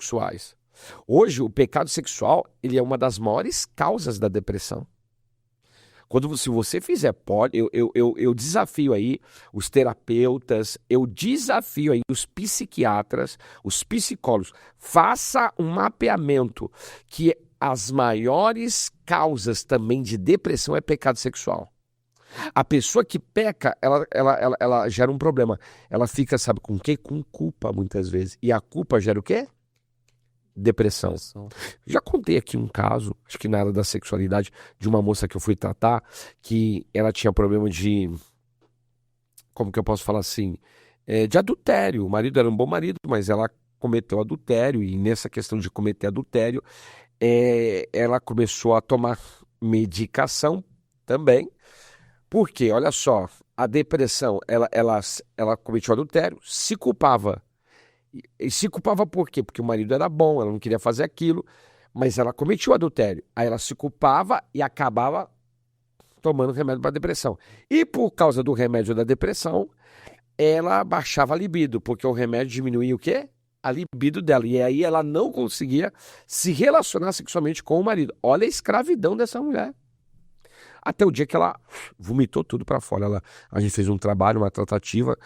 sexuais. Hoje, o pecado sexual, ele é uma das maiores causas da depressão. Se você fizer eu desafio aí os terapeutas, eu desafio aí os psiquiatras, os psicólogos, faça um mapeamento que as maiores causas também de depressão é pecado sexual. A pessoa que peca, ela gera um problema. Ela fica, sabe com o quê? Com culpa, muitas vezes. E a culpa gera o quê? Depressão. Já contei aqui um caso, acho que na área da sexualidade, de uma moça que eu fui tratar, que ela tinha problema de, como que eu posso falar assim, de adultério. O marido era um bom marido, mas ela cometeu adultério, e nessa questão de cometer adultério, ela começou a tomar medicação também, porque, olha só, a depressão, ela cometeu adultério, se culpava. E se culpava por quê? Porque o marido era bom, ela não queria fazer aquilo, mas ela cometia o adultério. Aí ela se culpava e acabava tomando remédio para depressão. E por causa do remédio da depressão, ela baixava a libido, porque o remédio diminuía o quê? A libido dela. E aí ela não conseguia se relacionar sexualmente com o marido. Olha a escravidão dessa mulher. Até o dia que ela vomitou tudo para fora. A gente fez um trabalho, uma tratativa.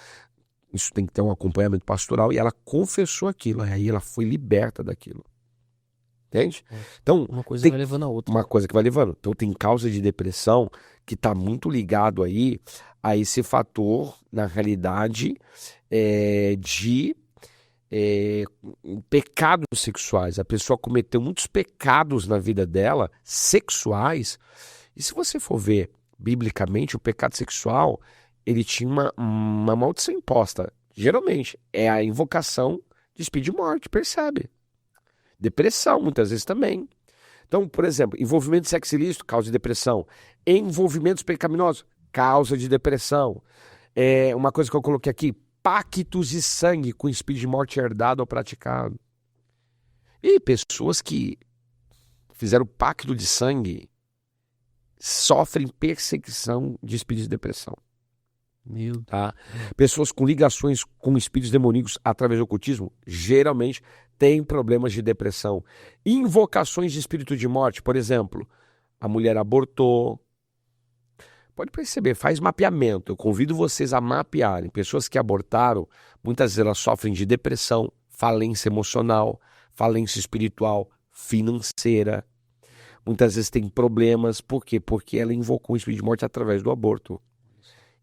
Isso tem que ter um acompanhamento pastoral, e ela confessou aquilo, aí ela foi liberta daquilo. Entende? Então, uma coisa vai levando a outra. Uma coisa que vai levando. Então tem causa de depressão que está muito ligado aí a esse fator, na realidade, de pecados sexuais. A pessoa cometeu muitos pecados na vida dela, sexuais, e se você for ver biblicamente, o pecado sexual, ele tinha uma maldição imposta. Geralmente, é a invocação de espírito de morte, percebe? Depressão, muitas vezes também. Então, por exemplo, envolvimento de sexo ilícito, causa de depressão. Envolvimentos pecaminosos, causa de depressão. Uma coisa que eu coloquei aqui, pactos de sangue com espírito de morte herdado ou praticado. E pessoas que fizeram pacto de sangue sofrem perseguição de espírito de depressão. Tá? Pessoas com ligações com espíritos demoníacos através do ocultismo geralmente têm problemas de depressão. Invocações de espírito de morte, por exemplo, a mulher abortou. Pode perceber, faz mapeamento. Eu convido vocês a mapearem. Pessoas que abortaram, muitas vezes elas sofrem de depressão, falência emocional, falência espiritual, financeira. Muitas vezes tem problemas. Por quê? Porque ela invocou o espírito de morte através do aborto.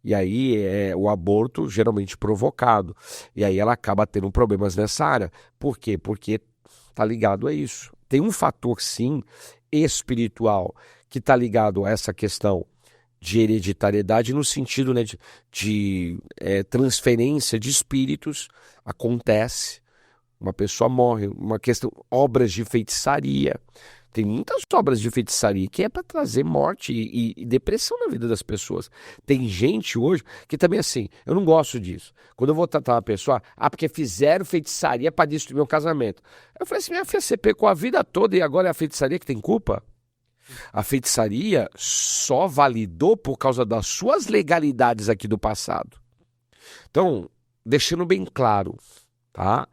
E aí o aborto geralmente provocado. E aí ela acaba tendo problemas nessa área. Por quê? Porque está ligado a isso. Tem um fator, sim, espiritual, que está ligado a essa questão de hereditariedade, no sentido, né, de transferência de espíritos. Acontece. Uma pessoa morre. Uma questão, obras de feitiçaria. Tem muitas obras de feitiçaria que é para trazer morte e depressão na vida das pessoas. Tem gente hoje que também assim, eu não gosto disso. Quando eu vou tratar uma pessoa, porque fizeram feitiçaria para destruir meu casamento. Eu falei assim, minha filha, você pecou a vida toda e agora é a feitiçaria que tem culpa? A feitiçaria só validou por causa das suas legalidades aqui do passado. Então, deixando bem claro, tá?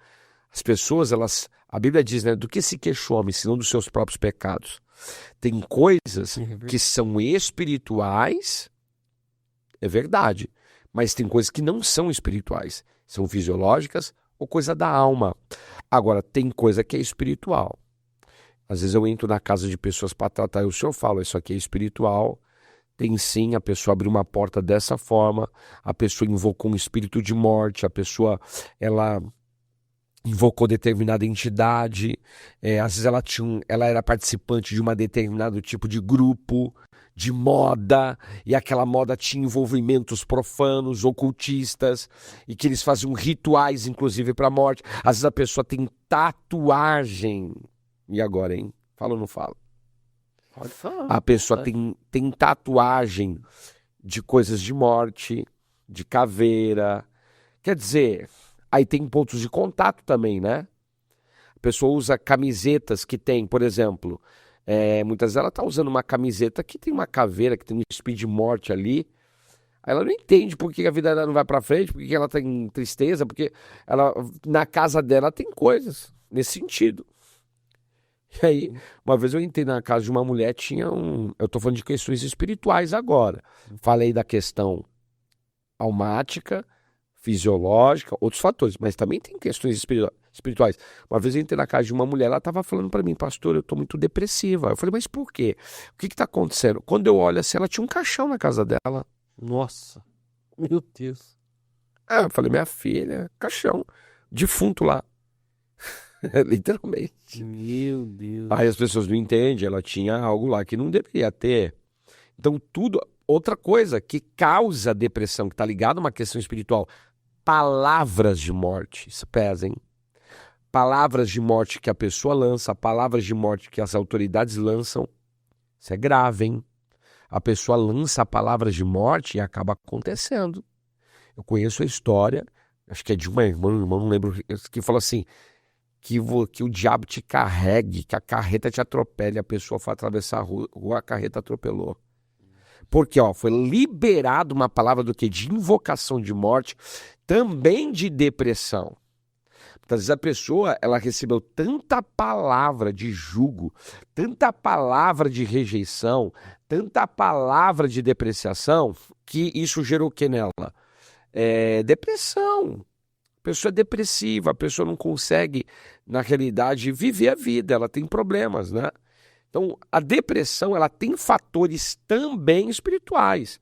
As pessoas, a Bíblia diz, né, do que se queixa o homem, senão dos seus próprios pecados. Tem coisas que são espirituais, é verdade, mas tem coisas que não são espirituais, são fisiológicas ou coisa da alma. Agora, tem coisa que é espiritual. Às vezes eu entro na casa de pessoas para tratar e o senhor fala, isso aqui é espiritual. Tem sim, a pessoa abriu uma porta dessa forma, a pessoa invocou um espírito de morte, a pessoa, ela invocou determinada entidade, às vezes ela era participante de um determinado tipo de grupo, de moda, e aquela moda tinha envolvimentos profanos, ocultistas, e que eles faziam rituais, inclusive, para a morte. Às vezes a pessoa tem tatuagem. E agora, hein? Fala ou não fala? Pode falar. A pessoa tem tatuagem de coisas de morte, de caveira. Quer dizer... Aí tem pontos de contato também, né? A pessoa usa camisetas que tem, por exemplo, muitas vezes ela está usando uma camiseta que tem uma caveira, que tem um espírito de morte ali. Aí ela não entende por que a vida dela não vai para frente, por que ela está em tristeza, porque ela, na casa dela tem coisas. nesse sentido. E aí, uma vez eu entrei na casa de uma mulher, eu tô falando de questões espirituais agora. Falei da questão almática, fisiológica, outros fatores, mas também tem questões espirituais. Uma vez eu entrei na casa de uma mulher, ela estava falando para mim, pastor, eu tô muito depressiva. Eu falei, mas por quê? O que tá acontecendo? Quando eu olho assim, ela tinha um caixão na casa dela. Nossa, meu Deus. Eu falei, minha filha, caixão, defunto lá. Literalmente. Meu Deus. Aí as pessoas não entendem, ela tinha algo lá que não deveria ter. Então tudo, outra coisa que causa depressão, que está ligado a uma questão espiritual, palavras de morte, isso pesa, hein? Palavras de morte que a pessoa lança, palavras de morte que as autoridades lançam, isso é grave, hein? A pessoa lança palavras de morte e acaba acontecendo. Eu conheço a história, acho que é de uma irmã, um irmão, não lembro, que falou assim, que o diabo te carregue, que a carreta te atropele, a pessoa foi atravessar a rua, a carreta atropelou. Porque foi liberado uma palavra do quê? De invocação de morte, também de depressão. Muitas vezes a pessoa, ela recebeu tanta palavra de jugo, tanta palavra de rejeição, tanta palavra de depreciação, que isso gerou o que nela? Depressão. A pessoa é depressiva, a pessoa não consegue, na realidade, viver a vida, ela tem problemas, né? Então, a depressão, ela tem fatores também espirituais.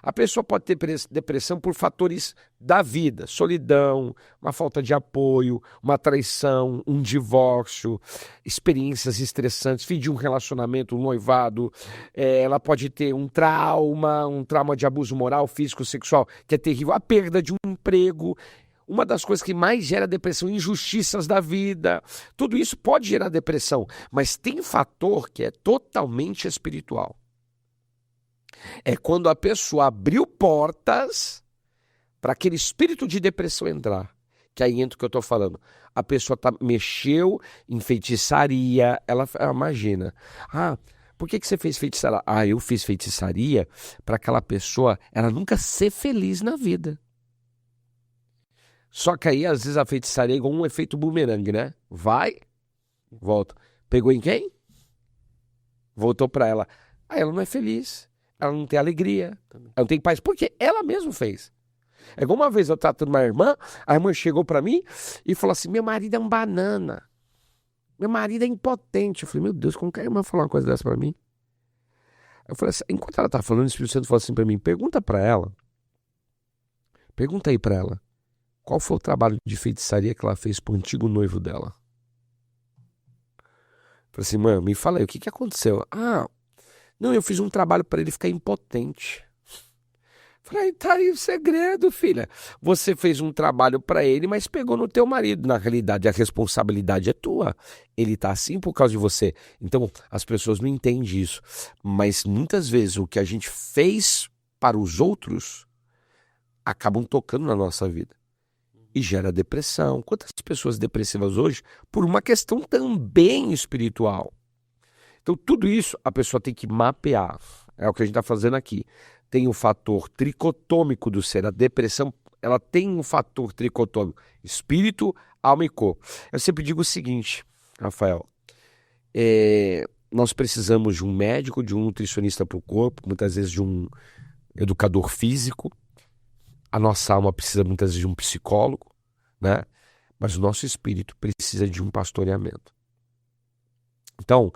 A pessoa pode ter depressão por fatores da vida, solidão, uma falta de apoio, uma traição, um divórcio, experiências estressantes, fim de um relacionamento, um noivado. Ela pode ter um trauma de abuso moral, físico, sexual, que é terrível, a perda de um emprego. Uma das coisas que mais gera depressão, injustiças da vida, tudo isso pode gerar depressão, mas tem fator que é totalmente espiritual. É quando a pessoa abriu portas para aquele espírito de depressão entrar, que aí entra o que eu estou falando. A pessoa mexeu em feitiçaria, ela imagina, por que você fez feitiçaria? Eu fiz feitiçaria para aquela pessoa, ela nunca ser feliz na vida. Só que aí, às vezes, a feitiçaria é igual um efeito bumerangue, né? Vai, volta. Pegou em quem? Voltou pra ela. Ela não é feliz. Ela não tem alegria. Ela não tem paz. Porque ela mesma fez. É igual uma vez eu tratando uma irmã, a irmã chegou pra mim e falou assim, meu marido é um banana. Meu marido é impotente. Eu falei, meu Deus, como que a irmã falou uma coisa dessa pra mim? Eu falei assim, enquanto ela tá falando, o Espírito Santo falou assim pra mim, pergunta aí pra ela. Qual foi o trabalho de feitiçaria que ela fez pro antigo noivo dela? Falei assim, mãe, me fala aí, o que aconteceu? Não, eu fiz um trabalho para ele ficar impotente. Falei, tá aí o segredo, filha. Você fez um trabalho para ele, mas pegou no teu marido. Na realidade, a responsabilidade é tua. Ele tá assim por causa de você. Então, as pessoas não entendem isso. Mas muitas vezes o que a gente fez para os outros acabam tocando na nossa vida. E gera depressão. Quantas pessoas depressivas hoje por uma questão também espiritual? Então tudo isso a pessoa tem que mapear. É o que a gente está fazendo aqui. Tem o fator tricotômico do ser. A depressão, ela tem um fator tricotômico. Espírito, alma e corpo. Eu sempre digo o seguinte, Rafael. Nós precisamos de um médico, de um nutricionista para o corpo, muitas vezes de um educador físico. A nossa alma precisa muitas vezes de um psicólogo, né? Mas o nosso espírito precisa de um pastoreamento. Então,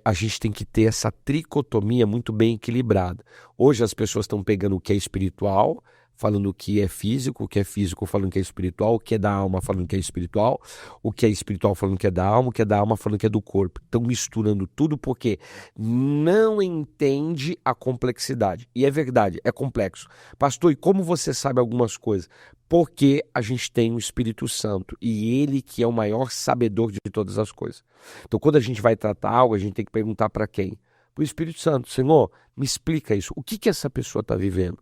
a gente tem que ter essa tricotomia muito bem equilibrada. Hoje as pessoas estão pegando o que é espiritual, falando o que é físico, o que é físico falando que é espiritual, o que é da alma falando que é espiritual, o que é espiritual falando que é da alma, o que é da alma falando que é do corpo. Estão misturando tudo porque não entende a complexidade. E é verdade, é complexo. Pastor, e como você sabe algumas coisas? Porque a gente tem o Espírito Santo e ele que é o maior sabedor de todas as coisas. Então quando a gente vai tratar algo, a gente tem que perguntar para quem? Para o Espírito Santo. Senhor, me explica isso. O que essa pessoa está vivendo?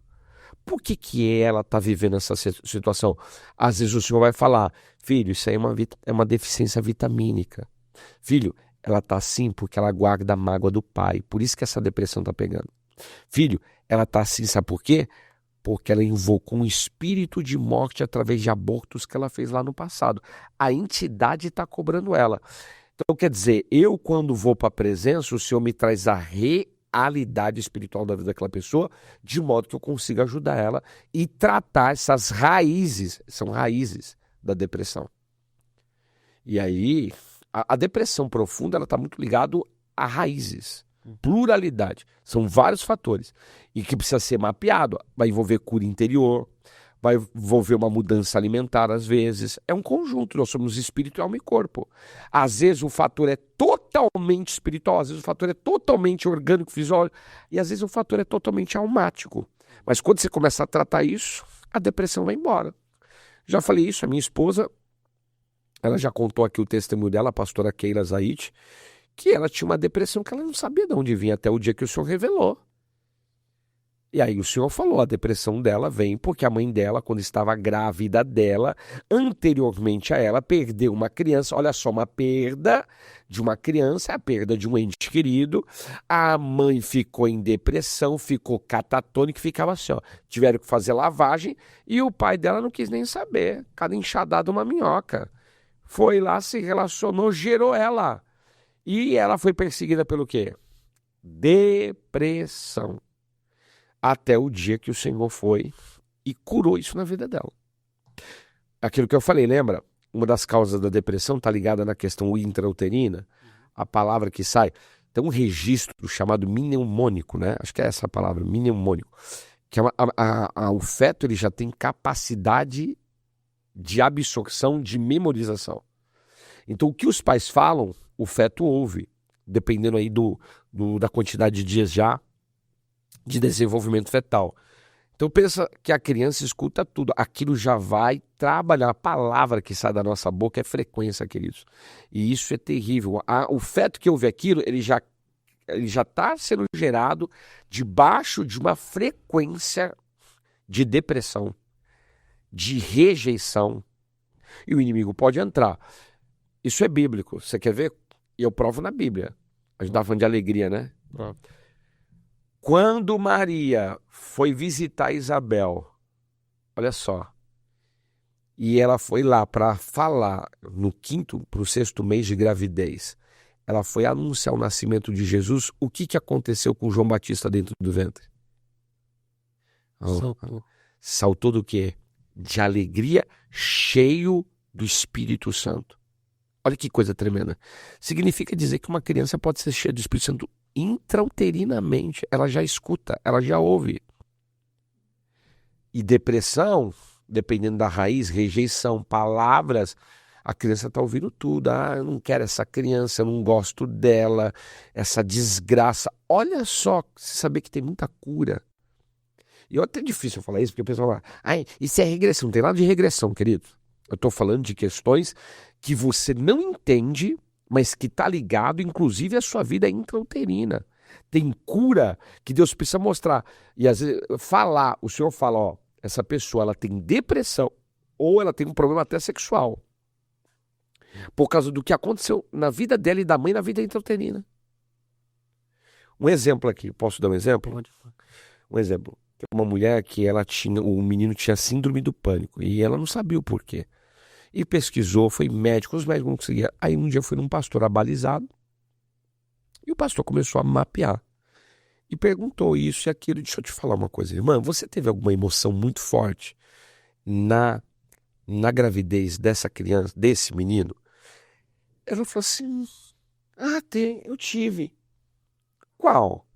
Por que ela está vivendo essa situação? Às vezes o Senhor vai falar, filho, isso aí é uma deficiência vitamínica. Filho, ela está assim porque ela guarda a mágoa do pai. Por isso que essa depressão está pegando. Filho, ela está assim, sabe por quê? Porque ela invocou um espírito de morte através de abortos que ela fez lá no passado. A entidade está cobrando ela. Então, quer dizer, eu quando vou para a presença, o Senhor me traz a realidade espiritual da vida daquela pessoa, de modo que eu consiga ajudar ela e tratar essas raízes, são raízes da depressão. E aí, a depressão profunda, ela está muito ligada a raízes, pluralidade. São vários fatores e que precisa ser mapeado. Vai envolver cura interior, vai envolver uma mudança alimentar às vezes. É um conjunto, nós somos espírito, alma e corpo. Às vezes o fator é totalmente espiritual, às vezes o fator é totalmente orgânico, fisiológico, e às vezes o fator é totalmente almático. Mas quando você começa a tratar isso, a depressão vai embora. Já falei isso, a minha esposa, ela já contou aqui o testemunho dela, a pastora Keila Zaid, que ela tinha uma depressão que ela não sabia de onde vinha até o dia que o Senhor revelou. E aí o Senhor falou, a depressão dela vem porque a mãe dela, quando estava grávida dela, anteriormente a ela, perdeu uma criança. Olha só, uma perda de uma criança, a perda de um ente querido. A mãe ficou em depressão, ficou catatônica, ficava assim, ó. Tiveram que fazer lavagem e o pai dela não quis nem saber. Cada enxadada uma minhoca. Foi lá, se relacionou, gerou ela. E ela foi perseguida pelo quê? Depressão. Até o dia que o Senhor foi e curou isso na vida dela. Aquilo que eu falei, lembra? Uma das causas da depressão está ligada na questão intrauterina. A palavra que sai. Tem um registro chamado mnemônico, né? Acho que é essa a palavra, mnemônico. Que o feto ele já tem capacidade de absorção, de memorização. Então, o que os pais falam, o feto ouve, dependendo aí da quantidade de dias já de desenvolvimento fetal. Então, pensa que a criança escuta tudo. Aquilo já vai trabalhar. A palavra que sai da nossa boca é frequência, queridos. E isso é terrível. O feto que ouve aquilo, ele já está sendo gerado debaixo de uma frequência de depressão, de rejeição. E o inimigo pode entrar. Isso é bíblico. Você quer ver? E eu provo na Bíblia. A gente estava falando de alegria, né? Quando Maria foi visitar Isabel, olha só, e ela foi lá para falar no 5º para o 6º mês de gravidez, ela foi anunciar o nascimento de Jesus, o que aconteceu com João Batista dentro do ventre? Saltou do quê? De alegria, cheio do Espírito Santo. Olha que coisa tremenda. Significa dizer que uma criança pode ser cheia do Espírito Santo intrauterinamente. Ela já escuta, ela já ouve. E depressão, dependendo da raiz, rejeição, palavras, a criança está ouvindo tudo. Ah, eu não quero essa criança, eu não gosto dela, essa desgraça. Olha só, você saber que tem muita cura. E é até difícil falar isso, porque o pessoal fala, isso é regressão. Não tem nada de regressão, querido. Eu estou falando de questões que você não entende, mas que está ligado, inclusive, à sua vida intrauterina. Tem cura que Deus precisa mostrar. E às vezes, o Senhor fala, ó, essa pessoa ela tem depressão ou ela tem um problema até sexual. Por causa do que aconteceu na vida dela e da mãe na vida intrauterina. Um exemplo aqui, posso dar um exemplo? Um exemplo. Tem uma mulher que o menino tinha síndrome do pânico e ela não sabia o porquê. E pesquisou, foi médico, os médicos não conseguiam. Aí um dia foi num pastor abalizado e o pastor começou a mapear. E perguntou isso e aquilo. Deixa eu te falar uma coisa, irmã. Você teve alguma emoção muito forte na gravidez dessa criança, desse menino? Ela falou assim, eu tive. Qual?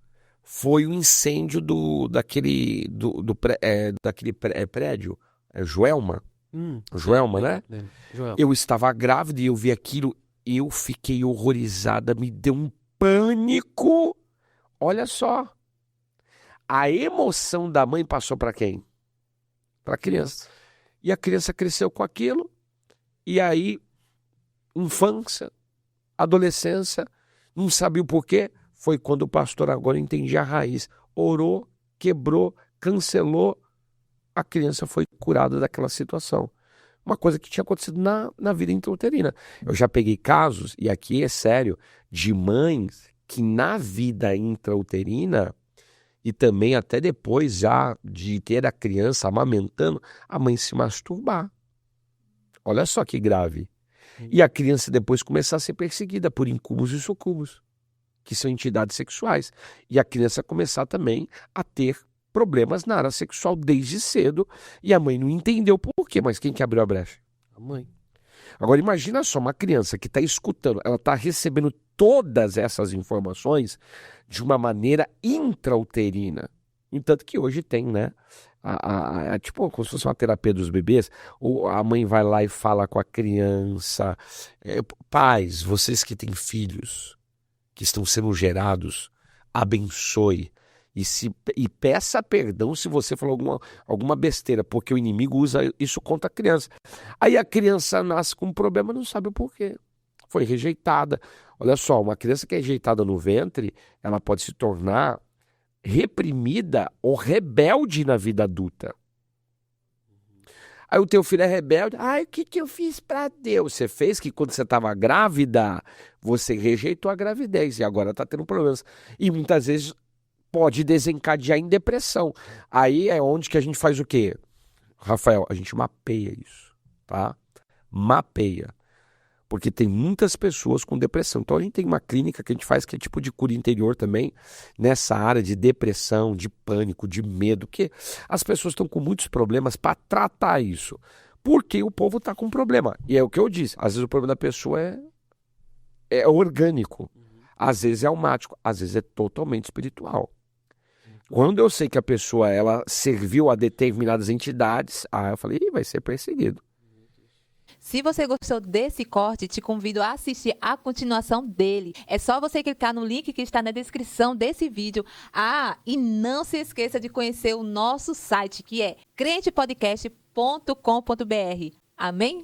Foi o incêndio daquele prédio, Joelma. Joelma, né? Joelma. Eu estava grávida e eu vi aquilo, eu fiquei horrorizada, me deu um pânico. Olha só, a emoção da mãe passou para quem? Para a criança. E a criança cresceu com aquilo, e aí, infância, adolescência, não sabia o porquê. Foi quando o pastor agora entendia a raiz. Orou, quebrou, cancelou, a criança foi curada daquela situação. Uma coisa que tinha acontecido na vida intrauterina. Eu já peguei casos, e aqui é sério, de mães que na vida intrauterina e também até depois já de ter a criança amamentando, a mãe se masturbar. Olha só que grave. E a criança depois começar a ser perseguida por incubos e sucubos, que são entidades sexuais. E a criança começar também a ter problemas na área sexual desde cedo. E a mãe não entendeu por quê, mas quem que abriu a brecha? A mãe. Agora imagina só, uma criança que está escutando, ela está recebendo todas essas informações de uma maneira intrauterina. Entanto que hoje tem, né? Tipo, como se fosse uma terapia dos bebês, ou a mãe vai lá e fala com a criança. Pais, vocês que têm filhos, que estão sendo gerados, abençoe. E peça perdão se você falou alguma besteira, porque o inimigo usa isso contra a criança. Aí a criança nasce com um problema, não sabe o porquê. Foi rejeitada. Olha só, uma criança que é rejeitada no ventre, ela pode se tornar reprimida ou rebelde na vida adulta. Aí o teu filho é rebelde. Ai, o que eu fiz pra Deus? Você fez que quando você estava grávida, você rejeitou a gravidez e agora está tendo problemas. E muitas vezes pode desencadear em depressão. Aí é onde que a gente faz o quê? Rafael, a gente mapeia isso, tá? Mapeia. Porque tem muitas pessoas com depressão. Então a gente tem uma clínica que a gente faz que é tipo de cura interior também, nessa área de depressão, de pânico, de medo, porque as pessoas estão com muitos problemas para tratar isso. Porque o povo está com problema. E é o que eu disse, às vezes o problema da pessoa é orgânico, às vezes é almático, às vezes é totalmente espiritual. Quando eu sei que a pessoa ela serviu a determinadas entidades, eu falei, vai ser perseguido. Se você gostou desse corte, te convido a assistir a continuação dele. É só você clicar no link que está na descrição desse vídeo. E não se esqueça de conhecer o nosso site, que é crentepodcast.com.br. Amém?